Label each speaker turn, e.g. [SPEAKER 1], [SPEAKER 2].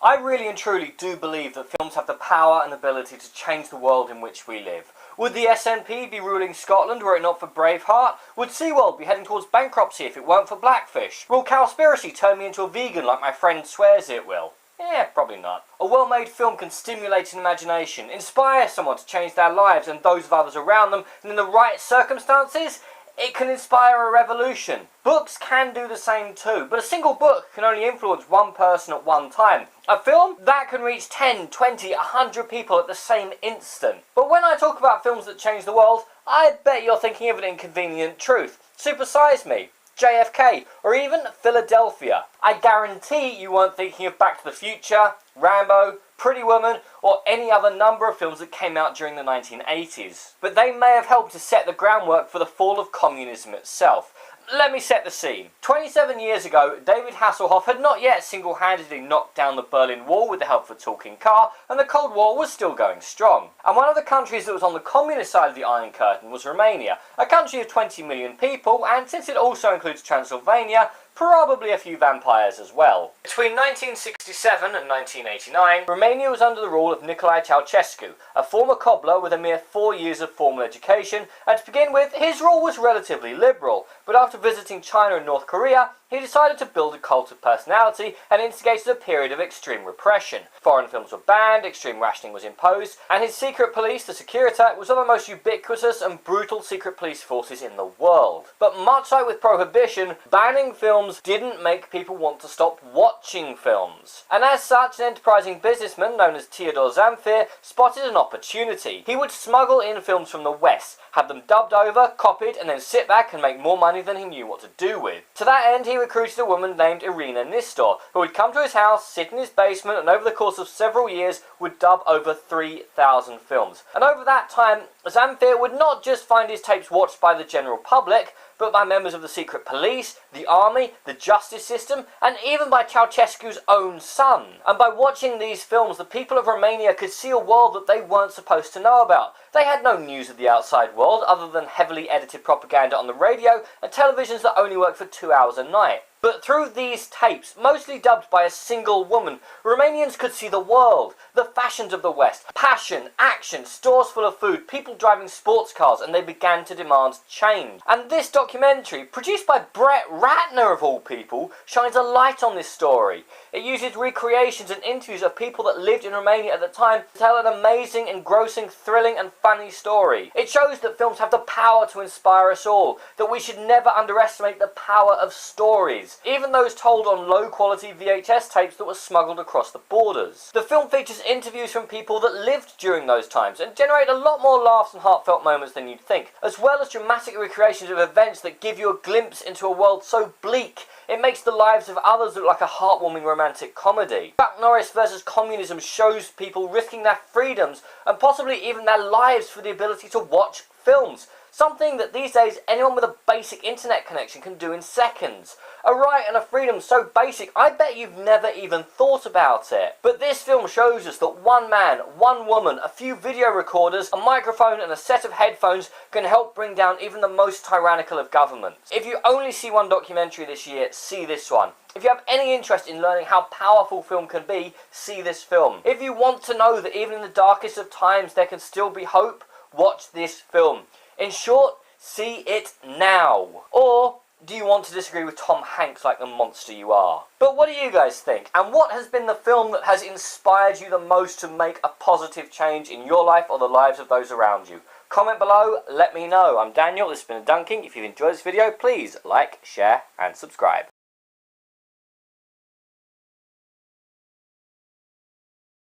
[SPEAKER 1] I really and truly do believe that films have the power and ability to change the world in which we live. Would the SNP be ruling Scotland were it not for Braveheart? Would SeaWorld be heading towards bankruptcy if it weren't for Blackfish? Will Cowspiracy turn me into a vegan like my friend swears it will? Probably not. A well-made film can stimulate an imagination, inspire someone to change their lives and those of others around them, and in the right circumstances, it can inspire a revolution. Books can do the same too, but a single book can only influence one person at one time. A film? That can reach 10, 20, 100 people at the same instant. But when I talk about films that change the world, I bet you're thinking of an inconvenient truth. Super Size Me, JFK, or even Philadelphia. I guarantee you weren't thinking of Back to the Future, Rambo, Pretty Woman, or any other number of films that came out during the 1980s. But they may have helped to set the groundwork for the fall of communism itself. Let me set the scene. 27 years ago, David Hasselhoff had not yet single-handedly knocked down the Berlin Wall with the help of a talking car, and the Cold War was still going strong. And one of the countries that was on the communist side of the Iron Curtain was Romania, a country of 20 million people, and since it also includes Transylvania, probably a few vampires as well. Between 1967 and 1989, Romania was under the rule of Nicolae Ceausescu, a former cobbler with a mere 4 years of formal education, and to begin with, his rule was relatively liberal, but after visiting China and North Korea, he decided to build a cult of personality and instigated a period of extreme repression. Foreign films were banned, extreme rationing was imposed, and his secret police, the Securitate, was one of the most ubiquitous and brutal secret police forces in the world. But much like with prohibition, banning films didn't make people want to stop watching films. And as such, an enterprising businessman known as Theodore Zamfir spotted an opportunity. He would smuggle in films from the West, have them dubbed over, copied, and then sit back and make more money than he knew what to do with. To that end, he recruited a woman named Irina Nistor, who would come to his house, sit in his basement, and over the course of several years would dub over 3,000 films. And over that time, Zamfir would not just find his tapes watched by the general public, but by members of the secret police, the army, the justice system, and even by Ceausescu's own son. And by watching these films, the people of Romania could see a world that they weren't supposed to know about. They had no news of the outside world other than heavily edited propaganda on the radio and televisions that only worked for 2 hours a night. But through these tapes, mostly dubbed by a single woman, Romanians could see the world, the fashions of the West, passion, action, stores full of food, people driving sports cars, and they began to demand change. And this documentary, produced by Brett Ratner of all people, shines a light on this story. It uses recreations and interviews of people that lived in Romania at the time to tell an amazing, engrossing, thrilling and funny story. It shows that films have the power to inspire us all, that we should never underestimate the power of stories, even those told on low-quality VHS tapes that were smuggled across the borders. The film features interviews from people that lived during those times and generate a lot more laughs and heartfelt moments than you'd think, as well as dramatic recreations of events that give you a glimpse into a world so bleak it makes the lives of others look like a heartwarming romantic comedy. Chuck Norris vs. Communism shows people risking their freedoms and possibly even their lives for the ability to watch films. Something that these days anyone with a basic internet connection can do in seconds. A right and a freedom so basic, I bet you've never even thought about it. But this film shows us that one man, one woman, a few video recorders, a microphone and a set of headphones can help bring down even the most tyrannical of governments. If you only see one documentary this year, see this one. If you have any interest in learning how powerful film can be, see this film. If you want to know that even in the darkest of times there can still be hope, watch this film. In short, see it now. Or do you want to disagree with Tom Hanks like the monster you are? But what do you guys think? And what has been the film that has inspired you the most to make a positive change in your life or the lives of those around you? Comment below, let me know. I'm Daniel, this has been a Dunking. If you've enjoyed this video, please like, share and subscribe.